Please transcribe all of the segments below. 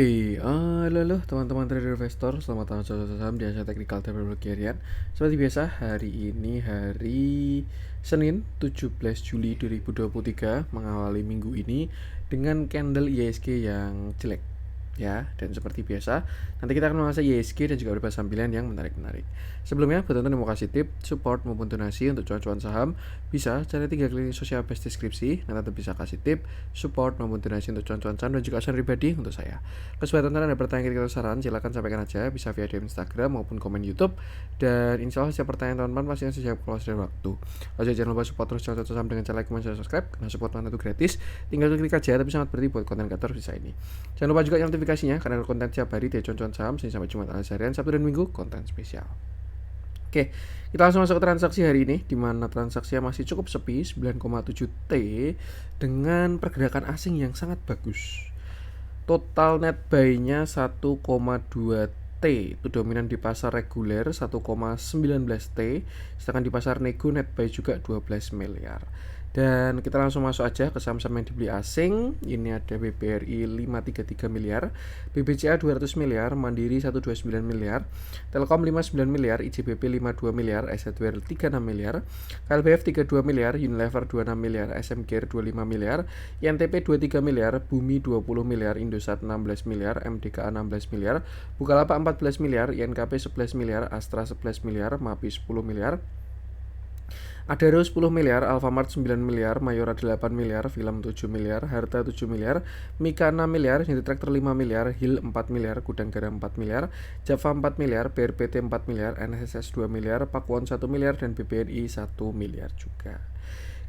Halo teman-teman trader investor, selamat datang di saham di Asia Technical Trader Harian. Seperti biasa, hari ini hari Senin 17 Juli 2023 mengawali minggu ini dengan candle IHSG yang jelek. Ya, dan seperti biasa, nanti kita akan mengulasnya IHSG dan juga beberapa saham pilihan yang menarik-menarik. Sebelumnya, buat teman-teman yang mau kasih tip, support maupun donasi untuk cuan-cuan saham, bisa cari 3 klik sosial base deskripsi. Nanti bisa kasih tip, support maupun donasi untuk cuan-cuan saham dan juga saran pribadi untuk saya. Kesempatan ada pertanyaan kritik atau saran, silakan sampaikan aja, bisa via DM Instagram maupun komen YouTube. Dan insya Allah setiap pertanyaan teman-teman pasti saya jawab kalau sudah waktu. Lalu jangan lupa support terus cuan-cuan saham dengan cara like, comment, dan subscribe. Karena support mana itu gratis, tinggal klik aja, tapi sangat berarti buat konten kreator bisa ini. Jangan lupa juga notifikasinya, karena konten tiap hari di cuan-cuan saham, Senin sampai Jumat alias harian, Sabtu dan Minggu konten spesial. Oke, kita langsung masuk ke transaksi hari ini, di mana transaksinya masih cukup sepi, 9,7 T, dengan pergerakan asing yang sangat bagus. Total net buy-nya 1,2 T, itu dominan di pasar reguler 1,19 T, sedangkan di pasar nego net buy juga 12 miliar. Dan kita langsung masuk aja ke saham-saham yang dibeli asing. Ini ada BBRI 533 miliar, BBCA 200 miliar, Mandiri 129 miliar, Telkom 59 miliar, IJBP 52 miliar, SHWR 36 miliar, KLBF 32 miliar, Unilever 26 miliar, SM Care 25 miliar, INTP 23 miliar, Bumi 20 miliar, Indosat 16 miliar, MDKA 16 miliar, Bukalapak 14 miliar, INKP 11 miliar, Astra 11 miliar, MAPI 10 miliar, Adaro 10 miliar, Alfamart 9 miliar, Mayora 8 miliar, Film 7 miliar, Harta 7 miliar, Mika 6 miliar, Unit Tractor 5 miliar, Hill 4 miliar, Gudang Garam 4 miliar, Java 4 miliar, BRPT 4 miliar, NSSS 2 miliar, Pakuan 1 miliar, dan BBNI 1 miliar juga.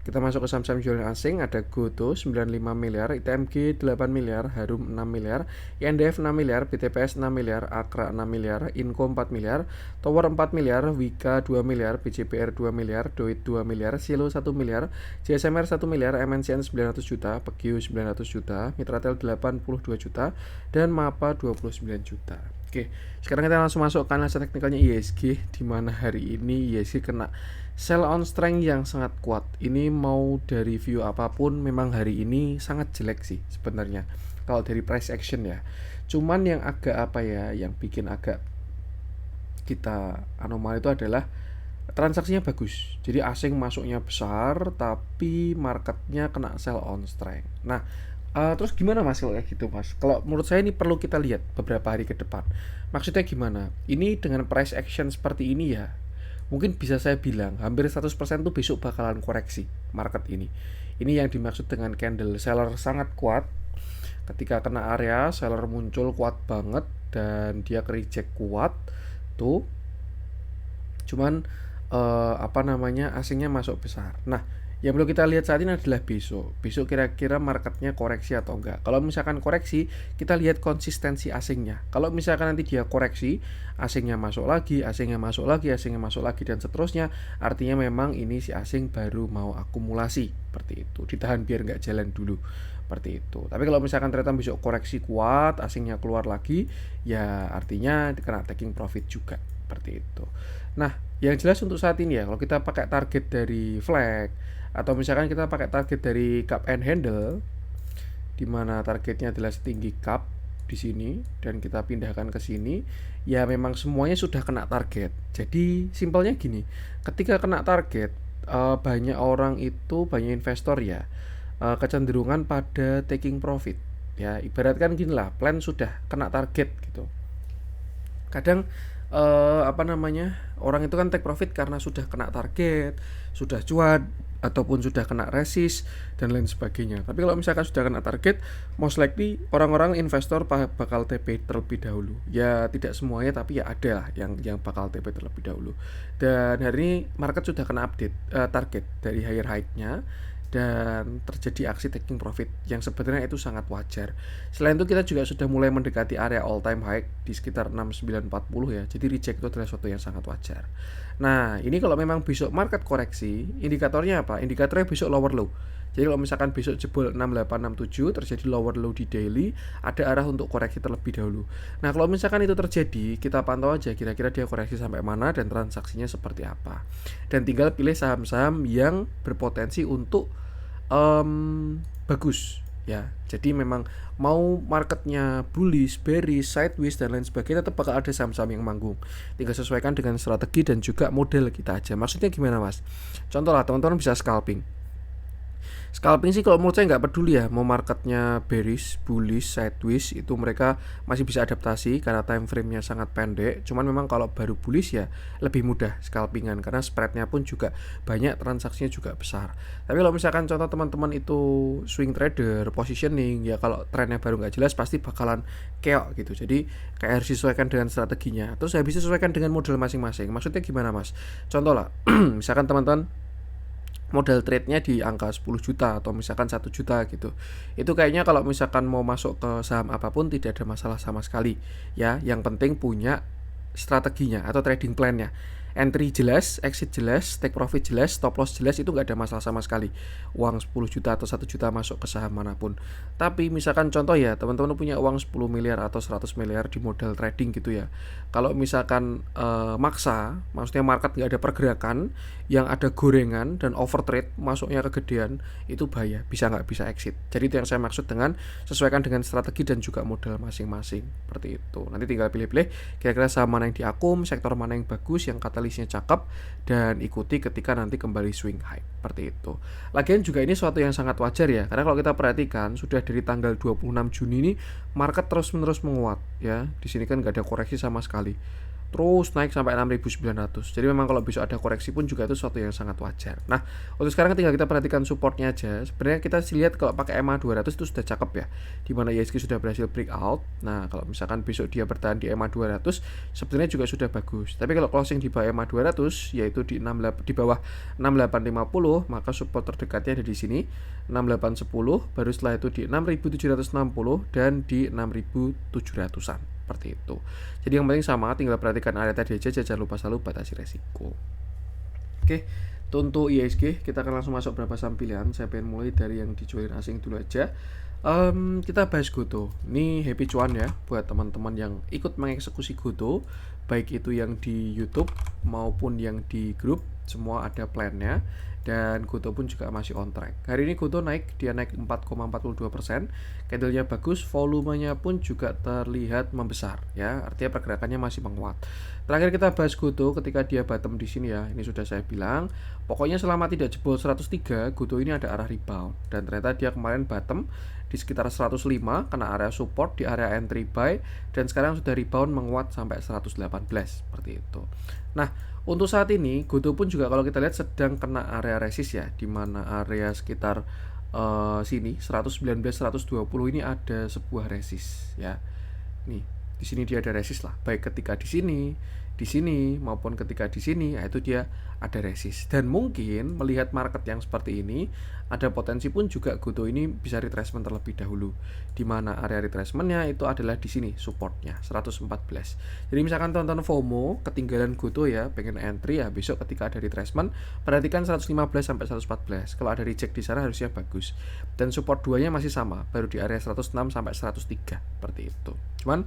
Kita masuk ke saham-saham jualan asing, ada Goto 95 miliar, ITMG 8 miliar, Harum 6 miliar, INDF 6 miliar, BTPS 6 miliar, Akra 6 miliar, Inco 4 miliar, Tower 4 miliar, Wika 2 miliar, BCPR 2 miliar, Doit 2 miliar, Silo 1 miliar, JSMR 1 miliar, MNCN 900 juta, Pegio 900 juta, Mitratel 82 juta, dan Mapa 29 juta. Oke, sekarang kita langsung masuk ke analisa teknikalnya IHSG, di mana hari ini IHSG kena sell on strength yang sangat kuat. Ini mau dari view apapun, memang hari ini sangat jelek sih sebenarnya. Kalau dari price action ya. Cuman yang agak yang bikin agak kita anomali itu adalah transaksinya bagus. Jadi asing masuknya besar, tapi marketnya kena sell on strength. Nah, terus gimana mas kalau kayak gitu mas? Kalau menurut saya ini perlu kita lihat beberapa hari ke depan. Maksudnya gimana? Ini dengan price action seperti ini ya, mungkin bisa saya bilang hampir 100% tuh besok bakalan koreksi market ini. Ini yang dimaksud dengan candle seller sangat kuat. Ketika kena area, seller muncul kuat banget dan dia reject kuat tuh. Cuman asingnya masuk besar. Nah, yang perlu kita lihat saat ini adalah besok. Besok kira-kira marketnya koreksi atau enggak. Kalau misalkan koreksi, kita lihat konsistensi asingnya. Kalau misalkan nanti dia koreksi, asingnya masuk lagi, asingnya masuk lagi, asingnya masuk lagi, dan seterusnya, artinya memang ini si asing baru mau akumulasi. Seperti itu. Ditahan biar nggak jalan dulu. Seperti itu. Tapi kalau misalkan ternyata besok koreksi kuat, asingnya keluar lagi, ya artinya kena taking profit juga. Seperti itu. Nah, yang jelas untuk saat ini ya, kalau kita pakai target dari flag atau misalkan kita pakai target dari cup and handle, di mana targetnya adalah setinggi cup di sini dan kita pindahkan ke sini, ya memang semuanya sudah kena target. Jadi simpelnya gini, ketika kena target, banyak orang itu, banyak investor ya, kecenderungan pada taking profit. Ya, ibaratkan gini lah, plan sudah kena target gitu. Kadang orang itu kan take profit karena sudah kena target, sudah cuan, ataupun sudah kena resist dan lain sebagainya. Tapi kalau misalkan sudah kena target, most likely orang-orang investor bakal TP terlebih dahulu. Ya tidak semuanya, tapi ya ada lah yang bakal TP terlebih dahulu. Dan hari ini market sudah kena update target dari higher high-nya, dan terjadi aksi taking profit yang sebenarnya itu sangat wajar. Selain itu kita juga sudah mulai mendekati area all time high di sekitar 6940 ya. Jadi reject itu adalah sesuatu yang sangat wajar. Nah, ini kalau memang besok market koreksi, indikatornya apa? Indikatornya besok lower low. Jadi kalau misalkan besok jebol 6867 terjadi lower low di daily, ada arah untuk koreksi terlebih dahulu. Nah, kalau misalkan itu terjadi, kita pantau aja kira-kira dia koreksi sampai mana dan transaksinya seperti apa. Dan tinggal pilih saham-saham yang berpotensi untuk bagus ya. Jadi memang mau marketnya bullish, bearish, sideways dan lain sebagainya, tetap bakal ada saham-saham yang manggung. Tinggal sesuaikan dengan strategi dan juga model kita aja. Maksudnya gimana mas? Contoh lah, teman-teman bisa scalping. Scalping sih kalau menurut saya nggak peduli ya, mau marketnya bearish, bullish, sideways, itu mereka masih bisa adaptasi karena time frame-nya sangat pendek. Cuman memang kalau baru bullish ya lebih mudah scalpingan karena spread-nya pun juga banyak, transaksinya juga besar. Tapi kalau misalkan contoh teman-teman itu swing trader, positioning, ya kalau trennya baru nggak jelas pasti bakalan keok gitu. Jadi kayak harus disesuaikan dengan strateginya. Terus habis disesuaikan dengan model masing-masing. Maksudnya gimana mas? Contoh lah, misalkan teman-teman modal trade-nya di angka 10 juta atau misalkan 1 juta gitu. Itu kayaknya kalau misalkan mau masuk ke saham apapun tidak ada masalah sama sekali. Ya, yang penting punya strateginya atau trading plan-nya. Entry jelas, exit jelas, take profit jelas, stop loss jelas, itu nggak ada masalah sama sekali. Uang 10 juta atau 1 juta masuk ke saham manapun. Tapi misalkan contoh ya, teman-teman punya uang 10 miliar atau 100 miliar di modal trading gitu ya. Kalau misalkan maksa, maksudnya market nggak ada pergerakan, yang ada gorengan dan overtrade, masuknya kegedean, itu bahaya, bisa nggak bisa exit. Jadi itu yang saya maksud dengan sesuaikan dengan strategi dan juga modal masing-masing. Seperti itu. Nanti tinggal pilih-pilih kira-kira saham mana yang diakum, sektor mana yang bagus, yang katalisnya cakep, dan ikuti ketika nanti kembali swing high. Seperti itu. Lagian juga ini suatu yang sangat wajar ya, karena kalau kita perhatikan sudah dari tanggal 26 Juni ini market terus-menerus menguat ya. Di sini kan nggak ada koreksi sama sekali, terus naik sampai 6.900. Jadi memang kalau besok ada koreksi pun juga itu sesuatu yang sangat wajar. Nah, untuk sekarang tinggal kita perhatikan supportnya aja. Sebenarnya kita lihat kalau pakai EMA 200 itu sudah cakep ya, dimana IHSG sudah berhasil breakout. Nah, kalau misalkan besok dia bertahan di EMA 200 sebenarnya juga sudah bagus. Tapi kalau closing di bawah EMA 200 yaitu di bawah 6850, maka support terdekatnya ada di sini 6810, baru setelah itu di 6760 dan di 6700-an. Seperti itu. Jadi yang penting sama, tinggal perhatikan area tadi aja, jangan lupa selalu batasi resiko. Oke, untuk IHSG kita akan langsung masuk berapa saham pilihan. Saya pengen mulai dari yang dijualin asing dulu aja. Kita bahas Goto. Ini happy cuan ya buat teman-teman yang ikut mengeksekusi Goto, baik itu yang di YouTube maupun yang di grup, semua ada plannya. Dan Goto pun juga masih on track. Hari ini Goto naik, dia naik 4,42%. Candlenya bagus, volumenya pun juga terlihat membesar ya. Artinya pergerakannya masih menguat. Terakhir kita bahas Goto ketika dia bottom di sini ya. Ini sudah saya bilang, pokoknya selama tidak jebol 103, Goto ini ada arah rebound. Dan ternyata dia kemarin bottom di sekitar 105 kena area support di area entry buy, dan sekarang sudah rebound menguat sampai 118 seperti itu. Nah, untuk saat ini Goto pun juga kalau kita lihat sedang kena area resist ya, di mana area sekitar sini 119 120 ini ada sebuah resist ya. Nih, di sini dia ada resist lah, baik ketika di sini maupun ketika di sini, itu dia ada resist. Dan mungkin melihat market yang seperti ini, ada potensi pun juga Goto ini bisa retracement terlebih dahulu, di mana area retracementnya itu adalah di sini supportnya 114. Jadi misalkan teman-teman FOMO ketinggalan Goto ya, pengen entry ya, besok ketika ada retracement perhatikan 115 sampai 114. Kalau ada reject di sana harusnya bagus. Dan support 2-nya masih sama, baru di area 106 sampai 103 seperti itu. Cuman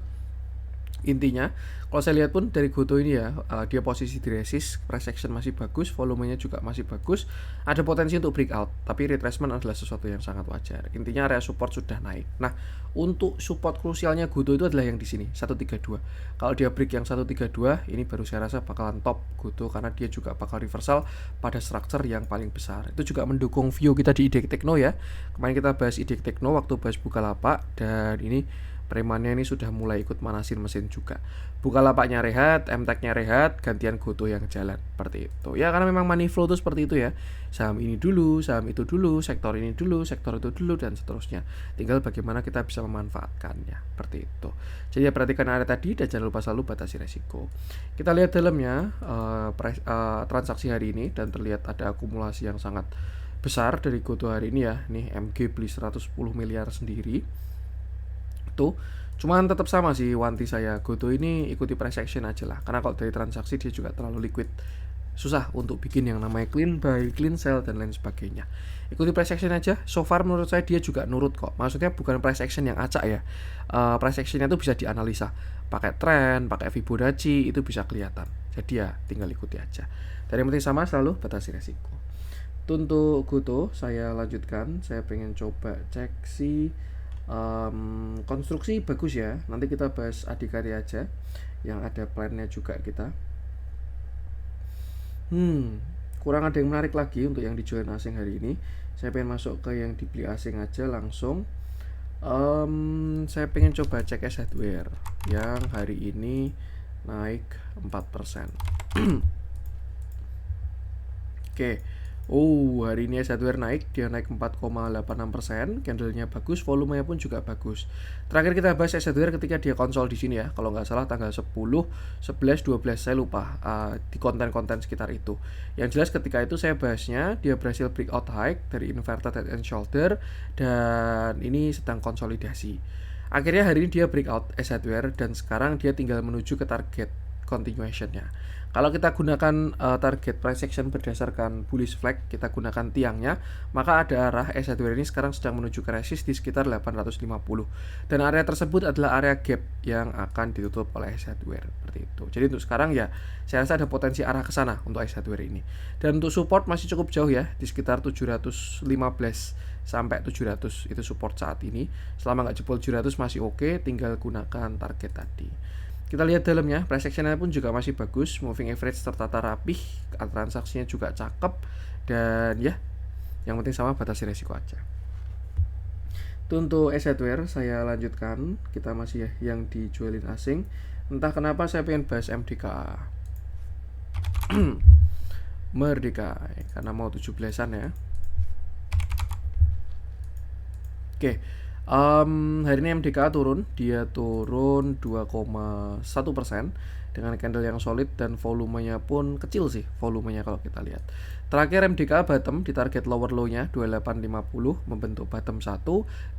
intinya kalau saya lihat pun dari Goto ini ya, dia posisi di resist, price action masih bagus, volumenya juga masih bagus, ada potensi untuk breakout, tapi retracement adalah sesuatu yang sangat wajar. Intinya area support sudah naik. Nah, untuk support krusialnya Goto itu adalah yang di sini 132. Kalau dia break yang 132, ini baru saya rasa bakalan top Goto, karena dia juga bakal reversal pada structure yang paling besar. Itu juga mendukung view kita di IDX Tekno ya. Kemarin kita bahas IDX Tekno waktu bahas Bukalapak, dan ini premannya ini sudah mulai ikut manasin mesin juga. Bukalapaknya rehat, MTech-nya rehat, gantian Goto yang jalan seperti itu. Ya karena memang money flow itu seperti itu ya. Saham ini dulu, saham itu dulu, sektor ini dulu, sektor itu dulu, dan seterusnya. Tinggal bagaimana kita bisa memanfaatkannya seperti itu. Jadi ya perhatikan area tadi dan jangan lupa selalu batasi resiko. Kita lihat dalamnya transaksi hari ini, dan terlihat ada akumulasi yang sangat besar dari Goto hari ini ya. Nih MG beli 110 miliar sendiri. Tuh, cuman tetap sama sih wanti saya, Goto ini ikuti price action aja lah, karena kalau dari transaksi dia juga terlalu liquid, susah untuk bikin yang namanya clean buy, clean sell, dan lain sebagainya. Ikuti price action aja. So far menurut saya dia juga nurut kok, maksudnya bukan price action yang acak ya. Price actionnya itu bisa dianalisa pakai trend, pakai Fibonacci, itu bisa kelihatan. Jadi ya tinggal ikuti aja. Dan yang penting sama, selalu batasi resiko. Untuk Goto saya lanjutkan, saya pengen coba cek si konstruksi bagus ya. Nanti kita bahas adikarya aja yang ada plannya juga kita. Kurang ada yang menarik lagi untuk yang dijual asing hari ini. Saya pengen masuk ke yang dibeli asing aja langsung. Saya pengen coba cek S hardware yang hari ini naik 4%. Oke. Hari ini S hardware naik, dia naik 4,86%, candlenya bagus, volumenya pun juga bagus. Terakhir kita bahas S hardware ketika dia konsol di sini ya, kalau nggak salah tanggal 10, 11, 12, saya lupa di konten-konten sekitar itu. Yang jelas ketika itu saya bahasnya dia berhasil breakout high dari inverted head and shoulder dan ini sedang konsolidasi. Akhirnya hari ini dia breakout S hardware dan sekarang dia tinggal menuju ke target continuation-nya. Kalau kita gunakan target price action berdasarkan bullish flag, kita gunakan tiangnya, maka ada arah S hardware ini sekarang sedang menuju ke resist di sekitar 850. Dan area tersebut adalah area gap yang akan ditutup oleh S hardware seperti itu. Jadi untuk sekarang ya, saya rasa ada potensi arah ke sana untuk S hardware ini. Dan untuk support masih cukup jauh ya, di sekitar 715 sampai 700 itu support saat ini. Selama nggak jebol 700 masih oke, tinggal gunakan target tadi. Kita lihat dalamnya, price actionnya pun juga masih bagus, moving average tertata rapih, transaksinya juga cakep, dan ya, yang penting sama batasi resiko aja. Itu untuk S hardware, saya lanjutkan, kita masih yang dijualin asing. Entah kenapa saya pengen bahas MDKA. Merdeka, karena mau 17-an ya. Oke. Hari ini MDKA turun, dia turun 2,1% dengan candle yang solid dan volumenya pun kecil sih, volumenya kalau kita lihat. Terakhir MDKA bottom di target lower low-nya 2850 membentuk bottom 1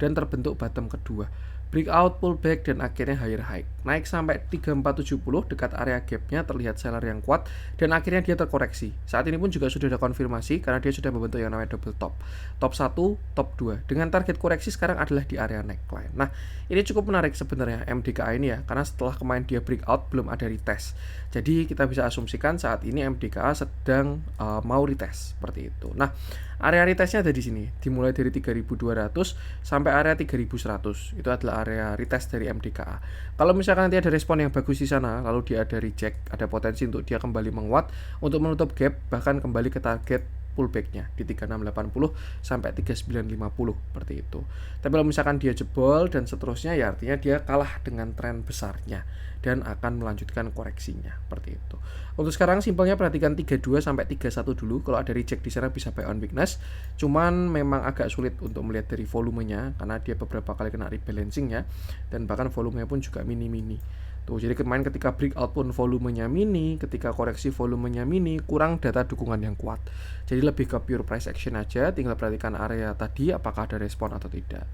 dan terbentuk bottom kedua. Breakout, pullback dan akhirnya higher high. Naik sampai 3470 dekat area gap-nya terlihat seller yang kuat dan akhirnya dia terkoreksi. Saat ini pun juga sudah ada konfirmasi karena dia sudah membentuk yang namanya double top. Top 1, top 2. Dengan target koreksi sekarang adalah di area neckline. Nah, ini cukup menarik sebenarnya MDKA ini ya, karena setelah kemarin dia breakout belum ada retest. Jadi kita bisa asumsikan saat ini MDKA sedang mau retest seperti itu. Nah, area retestnya ada di sini, dimulai dari 3200 sampai area 3100. Itu adalah area retest dari MDKA. Kalau misalkan nanti ada respon yang bagus di sana, lalu dia ada reject, ada potensi untuk dia kembali menguat untuk menutup gap, bahkan kembali ke target pullbacknya di 3680 sampai 3950 seperti itu. Tapi kalau misalkan dia jebol dan seterusnya, ya artinya dia kalah dengan tren besarnya dan akan melanjutkan koreksinya seperti itu. Untuk sekarang simpelnya perhatikan 32 sampai 31 dulu. Kalau ada reject di sana bisa buy on weakness. Cuman memang agak sulit untuk melihat dari volumenya karena dia beberapa kali kena rebalancing ya, dan bahkan volumenya pun juga mini-mini. Tuh, jadi kemarin ketika breakout pun volumenya mini, ketika koreksi volumenya mini, kurang data dukungan yang kuat. Jadi lebih ke pure price action aja, tinggal perhatikan area tadi apakah ada respon atau tidak.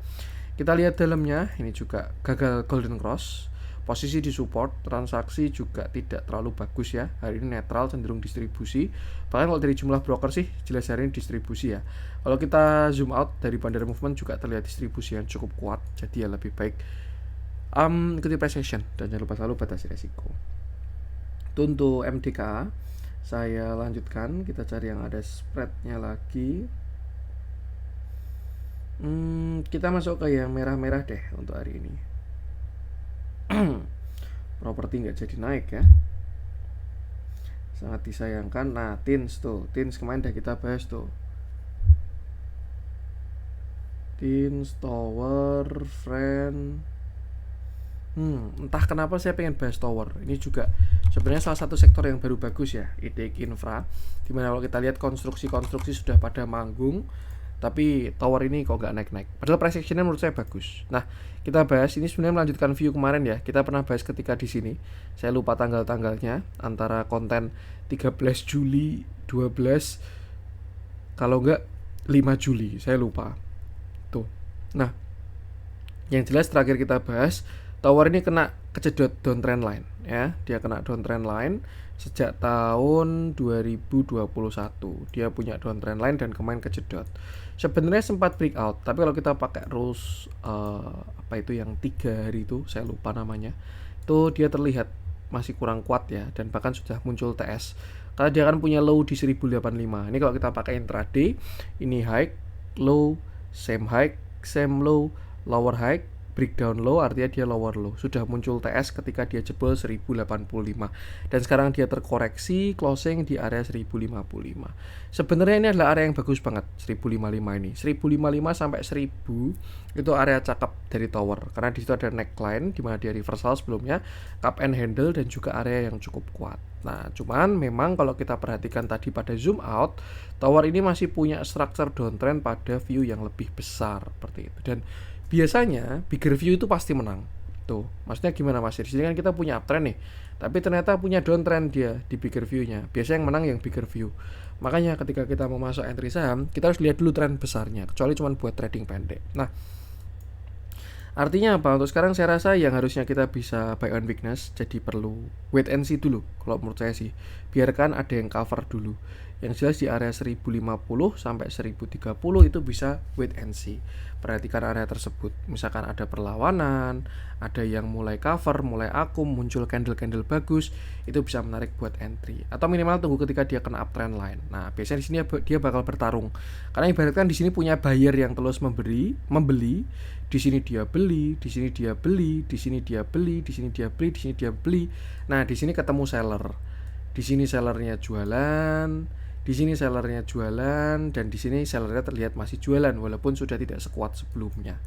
Kita lihat dalamnya, ini juga gagal golden cross. Posisi di support, transaksi juga tidak terlalu bagus ya. Hari ini netral, cenderung distribusi. Bahkan kalau dari jumlah broker sih jelas hari ini distribusi ya. Kalau kita zoom out dari bandar movement juga terlihat distribusi yang cukup kuat. Jadi ya lebih baik ikuti price action dan jangan lupa selalu batasi resiko. Itu untuk MDKA. Saya lanjutkan, kita cari yang ada spreadnya lagi. Kita masuk ke yang merah-merah deh untuk hari ini. Properti nggak jadi naik ya, sangat disayangkan. Nah, Tins kemarin udah kita bahas tuh, Tins, Tower, Friend. Entah kenapa saya pengen bahas Tower. Ini juga sebenarnya salah satu sektor yang baru bagus ya, IDX Infra. Dimana kalau kita lihat konstruksi sudah pada manggung, tapi Tower ini kok nggak naik-naik. Padahal price actionnya menurut saya bagus. Nah, kita bahas ini sebenarnya melanjutkan view kemarin ya. Kita pernah bahas ketika di sini. Saya lupa tanggal-tanggalnya, antara konten 13 Juli, 12, kalau nggak 5 Juli, saya lupa. Tuh. Nah, yang jelas terakhir kita bahas, Tower ini kena kejedot downtrend line ya. Dia kena downtrend line sejak tahun 2021. Dia punya downtrend line dan kemarin kejedot. Sebenarnya sempat breakout, tapi kalau kita pakai rules apa itu yang 3 hari itu, saya lupa namanya. Itu dia terlihat masih kurang kuat ya, dan bahkan sudah muncul TS karena dia akan punya low di 1085. Ini kalau kita pakai intraday, ini high, low, same high, same low, lower high, breakdown low, artinya dia lower low. Sudah muncul TS ketika dia jebol 1085 dan sekarang dia terkoreksi closing di area 1055. Sebenarnya ini adalah area yang bagus banget, 1055 ini. 1055 sampai 1000 itu area cakep dari tower karena di situ ada neckline di mana dia reversal sebelumnya, cup and handle, dan juga area yang cukup kuat. Nah, cuman memang kalau kita perhatikan tadi pada zoom out, tower ini masih punya structure downtrend pada view yang lebih besar seperti itu. Dan biasanya bigger view itu pasti menang. Tuh, maksudnya gimana Mas? Di sini kan kita punya uptrend nih, tapi ternyata punya downtrend dia di bigger view-nya. Biasanya yang menang yang bigger view. Makanya ketika kita mau masuk entry saham, kita harus lihat dulu tren besarnya, kecuali cuma buat trading pendek. Nah, artinya apa? Untuk sekarang saya rasa yang harusnya kita bisa buy on weakness, jadi perlu wait and see dulu. Kalau menurut saya sih, biarkan ada yang cover dulu. Yang jelas di area 1050 sampai 1030 itu bisa wait and see. Perhatikan area tersebut. Misalkan ada perlawanan, ada yang mulai cover, mulai akum, muncul candle-candle bagus, itu bisa menarik buat entry. Atau minimal tunggu ketika dia kena uptrend line. Nah, biasanya di sini dia bakal bertarung. Karena ibaratkan di sini punya buyer yang terus membeli, di sini dia beli, di sini dia beli, di sini dia beli, di sini dia beli, di sini dia beli. Nah, di sini ketemu seller. Di sini sellernya jualan, di sini sellernya jualan, dan di sini sellernya terlihat masih jualan walaupun sudah tidak sekuat sebelumnya.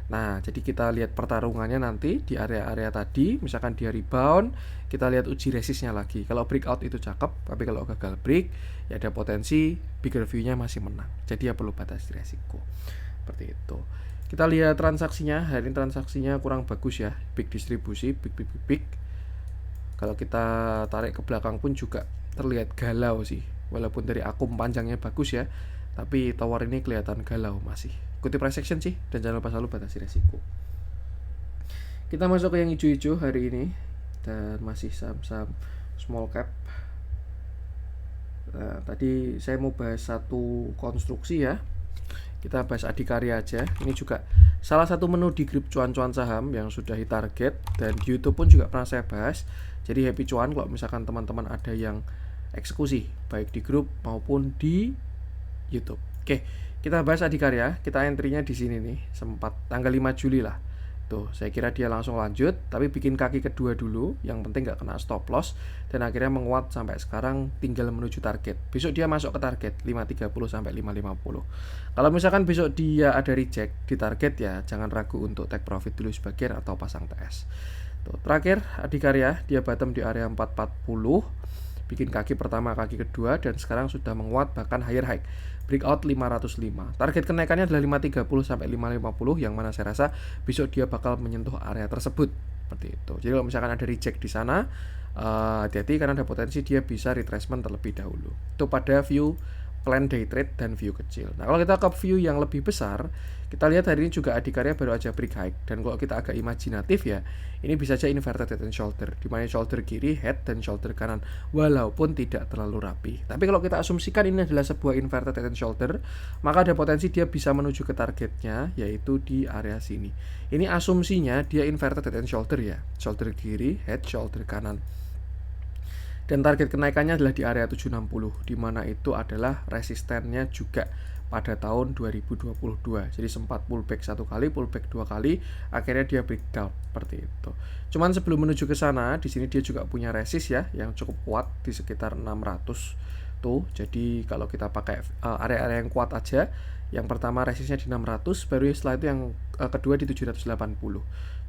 Nah, jadi kita lihat pertarungannya nanti di area-area tadi. Misalkan dia rebound, kita lihat uji resistnya lagi. Kalau breakout itu cakep, tapi kalau gagal break, ya ada potensi bigger view-nya masih menang. Jadi ya perlu batasi resiko. Seperti itu. Kita lihat transaksinya. Hari ini transaksinya kurang bagus ya. Big distribusi, big. Kalau kita tarik ke belakang pun juga terlihat galau sih. Walaupun dari akum panjangnya bagus ya, tapi tower ini kelihatan galau masih. Ikuti price action sih, dan jangan lupa selalu batasi resiko. Kita masuk ke yang hijau-hijau hari ini, dan masih saham-saham small cap. Nah, tadi saya mau bahas satu konstruksi ya. Kita bahas Adikarya aja. Ini juga salah satu menu di grup cuan-cuan saham yang sudah hit target, dan di YouTube pun juga pernah saya bahas. Jadi happy cuan kalau misalkan teman-teman ada yang eksekusi baik di grup maupun di YouTube. Oke, kita bahas Adikarya. Kita entry-nya di sini nih, sempat tanggal 5 Juli lah. Tuh, saya kira dia langsung lanjut, tapi bikin kaki kedua dulu, yang penting nggak kena stop loss, dan akhirnya menguat sampai sekarang tinggal menuju target. Besok dia masuk ke target 530 sampai 550. Kalau misalkan besok dia ada reject di target, ya jangan ragu untuk take profit dulu sebagian atau pasang TS. Tuh, terakhir Adikarya dia bottom di area 440, bikin kaki pertama, kaki kedua, dan sekarang sudah menguat bahkan higher high. Breakout 505. Target kenaikannya adalah 530 sampai 550, yang mana saya rasa besok dia bakal menyentuh area tersebut. Seperti itu. Jadi kalau misalkan ada reject di sana, hati-hati karena ada potensi dia bisa retracement terlebih dahulu. Itu pada view plan day trade dan view kecil. Nah, kalau kita ke view yang lebih besar, kita lihat hari ini juga Adikarya baru aja break high, dan kalau kita agak imajinatif ya, ini bisa aja inverted head and shoulder, di mana shoulder kiri head dan shoulder kanan, walaupun tidak terlalu rapi. Tapi kalau kita asumsikan ini adalah sebuah inverted head and shoulder, maka ada potensi dia bisa menuju ke targetnya, yaitu di area sini. Ini asumsinya dia inverted head and shoulder ya, shoulder kiri, head, shoulder kanan. Dan target kenaikannya adalah di area 760, di mana itu adalah resistennya juga pada tahun 2022. Jadi sempat pullback satu kali, pullback dua kali, akhirnya dia breakdown seperti itu. Cuman sebelum menuju ke sana, di sini dia juga punya resist ya yang cukup kuat di sekitar 600 tuh. Jadi kalau kita pakai area-area yang kuat aja, yang pertama resistnya di 600, baru setelah itu yang kedua di 780.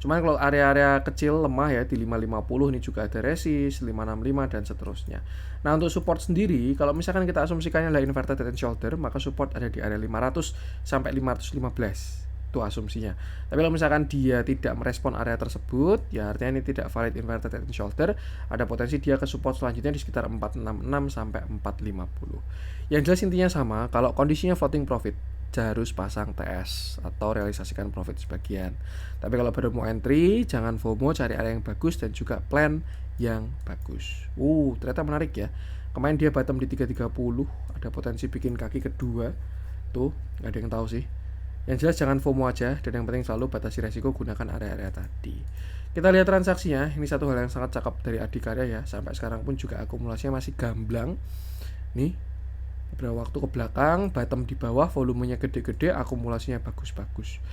Cuman kalau area-area kecil lemah ya di 550, ini juga ada resist, 565 dan seterusnya. Nah, untuk support sendiri, kalau misalkan kita asumsikannya adalah inverted head and shoulder, maka support ada di area 500 sampai 515. Itu asumsinya. Tapi kalau misalkan dia tidak merespon area tersebut, ya artinya ini tidak valid inverted head and shoulder, ada potensi dia ke support selanjutnya di sekitar 466 sampai 450. Yang jelas intinya sama, kalau kondisinya floating profit, harus pasang TS atau realisasikan profit sebagian. Tapi kalau baru mau entry, jangan FOMO, cari area yang bagus dan juga plan yang bagus. Ternyata menarik ya. Kemarin dia bottom di 330, ada potensi bikin kaki kedua. Tuh, nggak ada yang tahu sih. Yang jelas jangan FOMO aja, dan yang penting selalu batasi resiko, gunakan area-area tadi. Kita lihat transaksinya, ini satu hal yang sangat cakep dari Adikarya ya. Sampai sekarang pun juga akumulasinya masih gamblang. Nih, beberapa waktu ke belakang, bottom di bawah, volumenya gede-gede, akumulasinya bagus-bagus.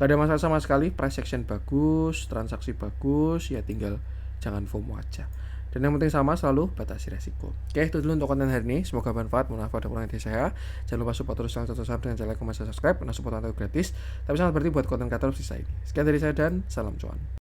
Gak ada masalah sama sekali, price action bagus, transaksi bagus, ya tinggal jangan FOMO aja. Dan yang penting sama, selalu batasi resiko. Oke, itu dulu untuk konten hari ini. Semoga bermanfaat. Mohon maaf ada kurang dari saya. Jangan lupa support terus channel Cocok Saham dengan cara like, comment, subscribe. Karena support itu gratis, tapi sangat berarti buat konten kreator sisa ini. Sekian dari saya dan salam cuan.